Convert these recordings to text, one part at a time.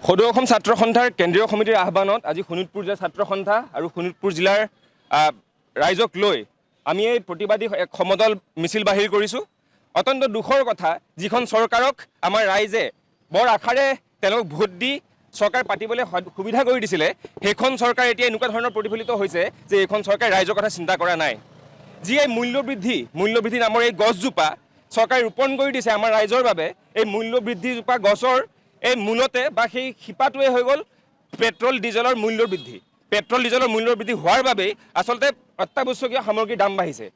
সদৌ অসম ছাত্ৰ সন্থাৰ কেন্দ্ৰীয় সমিতিৰ আহ্বানত আজি শোণিতপুৰ জিলা ছাত্ৰ সন্থা আৰু শোণিতপুৰ জিলাৰ ৰাইজক লৈ আমি এই প্ৰতিবাদী এক সমদল মিছিল বাহিৰ কৰিছোঁ। অত্যন্ত দুখৰ কথা, যিখন চৰকাৰক আমাৰ ৰাইজে বৰ আশাৰে তেওঁলোকক ভোট দি চৰকাৰ পাতিবলৈ সুবিধা কৰি দিছিলে, সেইখন চৰকাৰ এতিয়া এনেকুৱা ধৰণৰ প্ৰতিফলিত হৈছে যে এইখন চৰকাৰে ৰাইজৰ কথা চিন্তা কৰা নাই। যি এই মূল্যবৃদ্ধি নামৰ এই গছজোপা চৰকাৰে ৰোপণ কৰি দিছে আমাৰ ৰাইজৰ বাবে, এই মূল্যবৃদ্ধিজোপা গছৰ এই মূলতে বা সেই শিপাটোৱে হৈ গ'ল পেট্ৰল ডিজেলৰ মূল্য বৃদ্ধি। পেট্ৰল ডিজেলৰ মূল্য বৃদ্ধি হোৱাৰ বাবেই আচলতে অত্যাৱশ্যকীয় সামগ্ৰীৰ দাম বাঢ়িছে।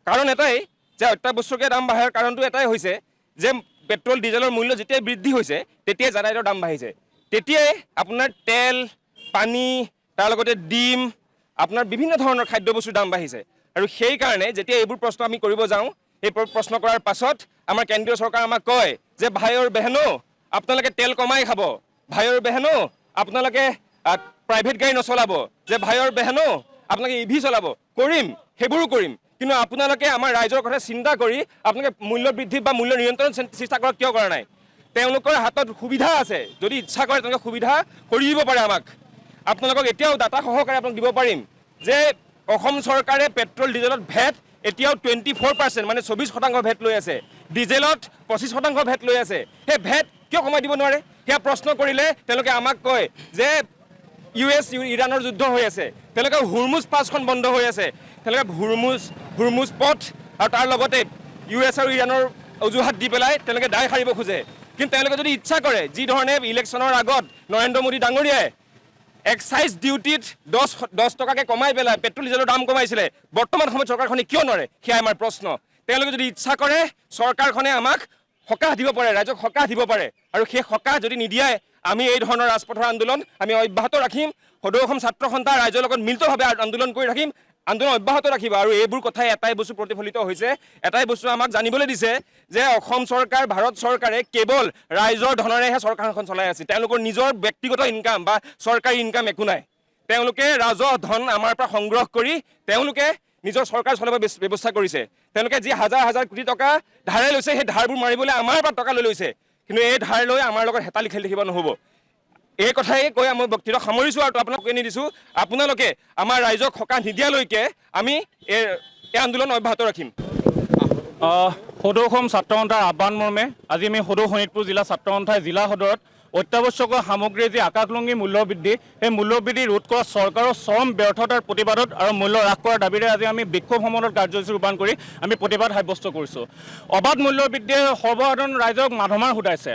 কাৰণ এটাই যে অত্যাৱশ্যকীয় দাম বঢ়াৰ কাৰণটো এটাই হৈছে যে পেট্ৰল ডিজেলৰ মূল্য যেতিয়াই বৃদ্ধি হৈছে তেতিয়াই যাতায়াতৰ দাম বাঢ়িছে। তেতিয়াই আপোনাৰ তেল, পানী, তাৰ লগতে ডিম, আপোনাৰ বিভিন্ন ধৰণৰ খাদ্যবস্তুৰ দাম বাঢ়িছে। আৰু সেইকাৰণে যেতিয়া এইবোৰ প্ৰশ্ন আমি কৰিব যাওঁ, এই প্ৰশ্ন কৰাৰ পাছত আমাৰ কেন্দ্ৰীয় চৰকাৰে আমাক কয় যে ভাই আৰু বেহেনো আপোনালোকে তেল কমাই খাব, ভাই আৰু বেহেনো আপোনালোকে প্ৰাইভেট গাড়ী নচলাব, যে ভাই আৰু বেহেনো আপোনালোকে EV চলাব। কৰিম, সেইবোৰো কৰিম, কিন্তু আপোনালোকে আমাৰ ৰাইজৰ কথা চিন্তা কৰি আপোনালোকে মূল্য বৃদ্ধি বা মূল্য নিয়ন্ত্ৰণ চেষ্টা কৰা কিয় কৰা নাই? তেওঁলোকৰ হাতত সুবিধা আছে, যদি ইচ্ছা কৰে তেওঁলোকে সুবিধা কৰি দিব পাৰে আমাক। আপোনালোকক এতিয়াও ডাটা সহকাৰে আপোনাক দিব পাৰিম যে অসম চৰকাৰে পেট্ৰল ডিজেলত ভেট এতিয়াও 24%, মানে 24% ভেট লৈ আছে। ডিজেলত 25% ভেট লৈ আছে। সেই ভেট কিয় কমাই দিব নোৱাৰে? সেয়া প্ৰশ্ন কৰিলে তেওঁলোকে আমাক কয় যে US ইৰাণৰ যুদ্ধ হৈ আছে, তেওঁলোকে হুৰমুজ পাছখন বন্ধ হৈ আছে, তেওঁলোকে হুৰমুজ পথ আৰু তাৰ লগতে US আৰু ইৰাণৰ অজুহাত দি পেলাই তেওঁলোকে দায় সাৰিব খোজে। কিন্তু তেওঁলোকে যদি ইচ্ছা কৰে, যি ধৰণে ইলেকশ্যনৰ আগত নৰেন্দ্ৰ মোদী ডাঙৰীয়াই এক্সাইজ ডিউটিত 10 টকাকৈ কমাই পেলাই পেট্ৰল ডিজেলৰ দাম কমাইছিলে, বৰ্তমান সময়ত চৰকাৰখনে কিয় নোৱাৰে? সেয়া আমাৰ প্ৰশ্ন। তেওঁলোকে যদি ইচ্ছা কৰে চৰকাৰখনে আমাক সকাহ দিব পাৰে, ৰাইজক সকাহ দিব পাৰে, আৰু সেই সকাহ যদি নিদিয়ে আমি এই ধৰণৰ ৰাজপথৰ আন্দোলন আমি অব্যাহত ৰাখিম। সদৌ অসম ছাত্ৰ সন্থা ৰাইজৰ লগত মিলিতভাৱে আন্দোলন কৰি ৰাখিম, আন্দোলন অব্যাহত ৰাখিব। আৰু এইবোৰ কথাই এটাই বস্তু প্ৰতিফলিত হৈছে, এটাই বস্তু আমাক জানিবলৈ দিছে যে অসম চৰকাৰ, ভাৰত চৰকাৰে কেৱল ৰাইজৰ ধনেৰেহে চৰকাৰখন চলাই আছে। তেওঁলোকৰ নিজৰ ব্যক্তিগত ইনকাম বা চৰকাৰী ইনকাম একো নাই। তেওঁলোকে ৰাজহ ধন আমাৰ পৰা সংগ্ৰহ কৰি তেওঁলোকে নিজৰ চৰকাৰ চলাব ব্যৱস্থা কৰিছে। তেওঁলোকে যি হাজাৰ হাজাৰ কোটি টকা ধাৰে লৈছে, সেই ধাৰবোৰ মাৰিবলৈ আমাৰ পৰা টকা লৈ লৈছে। কিন্তু এই ধাৰ লৈ আমাৰ লগত হেতালি খেলি থাকিব নহ'ব। এই কথাই কৈ মই বক্তৃতা সামৰিছোঁ আৰু আপোনাক কৈ নিদিছোঁ, আপোনালোকে আমাৰ ৰাইজক সকাহ নিদিয়ালৈকে আমি এই আন্দোলন অব্যাহত ৰাখিম। সদৌ অসম ছাত্ৰ সন্থাৰ আহ্বান মৰ্মে আজি আমি সদৌ শোণিতপুৰ জিলা ছাত্ৰ সন্থাই জিলা সদৰত অত্যাৱশ্যকীয় সামগ্ৰীৰ যি আকাশলংঘী মূল্যবৃদ্ধি, সেই মূল্যবৃদ্ধি ৰোধ কৰা চৰকাৰৰ চৰম ব্যৰ্থতাৰ প্ৰতিবাদত আৰু মূল্য হ্ৰাস কৰাৰ দাবীৰে আজি আমি বিক্ষোভ সমদল কাৰ্যসূচী ৰূপায়ণ কৰি আমি প্ৰতিবাদ সাব্যস্ত কৰিছোঁ। অবাধ মূল্যবৃদ্ধিয়ে সৰ্বসাধাৰণ ৰাইজক মাধমাৰ সুধাইছে।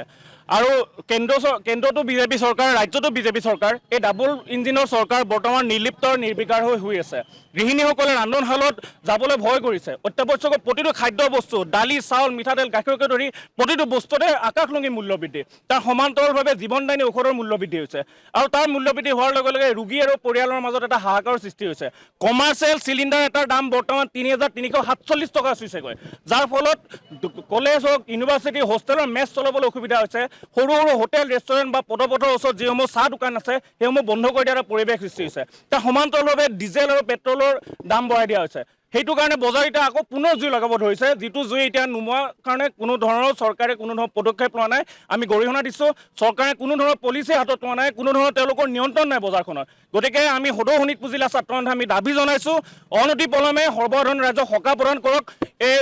আৰু কেন্দ্ৰতো বিজেপি চৰকাৰ, ৰাজ্যতো বিজেপি চৰকাৰ, এই ডাবল ইঞ্জিনৰ চৰকাৰ বৰ্তমান নিৰ্লিপ্ত আৰু নিৰ্বিকাৰ হৈ শুই আছে। গৃহিণীসকলে ৰান্ধনশালত যাবলৈ ভয় কৰিছে। অত্যাৱশ্যকীয় প্ৰতিটো খাদ্য বস্তু, দালি, চাউল, মিঠাতেল, গাখীৰকে ধৰি প্ৰতিটো বস্তুতে আকাশলংঘী মূল্যবৃদ্ধি। তাৰ সমান্তৰালভাৱে জীৱনদায়িনী ঔষধৰ মূল্যবৃদ্ধি হৈছে। আৰু তাৰ মূল্যবৃদ্ধি হোৱাৰ লগে লগে ৰোগী আৰু পৰিয়ালৰ মাজত এটা হাহাকাৰৰ সৃষ্টি হৈছে। কমাৰ্চিয়েল চিলিণ্ডাৰ এটাৰ দাম বৰ্তমান 3,347 টকা চুইছেগৈ, যাৰ ফলত কলেজ হওক, ইউনিভাৰ্চিটি, হোষ্টেলৰ মেছ চলাবলৈ অসুবিধা হৈছে। সৰু সৰু হোটেল, ৰেষ্টুৰেণ্ট বা পদপথৰ ওচৰত যিসমূহ চাহ দোকান আছে সেইসমূহ বন্ধ কৰি দিয়াৰ পৰিৱেশ সৃষ্টি হৈছে। তাৰ সমান্তৰালভাৱে ডিজেল আৰু পেট্ৰলৰ দাম বঢ়াই দিয়া হৈছে। সেইটো কাৰণে বজাৰ এতিয়া আকৌ পুনৰ জুই লগাব ধৰিছে, যিটো জুই এতিয়া নোমোৱাৰ কাৰণে কোনো ধৰণৰ চৰকাৰে কোনো ধৰণৰ পদক্ষেপ লোৱা নাই। আমি গৰিহণা দিছোঁ, চৰকাৰে কোনো ধৰণৰ পলিচি হাতত লোৱা নাই, কোনো ধৰণৰ তেওঁলোকৰ নিয়ন্ত্ৰণ নাই বজাৰখনত। গতিকে আমি সদৌ শোণিতপুৰ জিলা ছাত্ৰ সন্থা আমি দাবী জনাইছোঁ, অনতি পলমে সৰ্বসাধাৰণ ৰাইজক সকাহ প্ৰদান কৰক, এই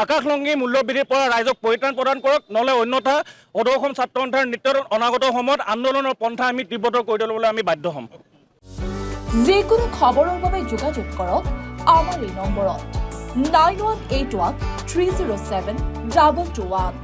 আকাশলংঘী মূল্যবৃদ্ধিৰ পৰা ৰাইজক পৰিত্ৰাণ প্ৰদান কৰক, নহ'লে অন্যথা সদৌ অসম ছাত্ৰ সন্থাৰ নেতৃত্বত অনাগত সময়ত আন্দোলনৰ পন্থা আমি তীব্ৰতৰ কৰি তুলিবলৈ আমি বাধ্য হ'ম। যিকোনো খবৰৰ বাবে যোগাযোগ কৰক আমাৰ এই নম্বৰত 9181 307 221।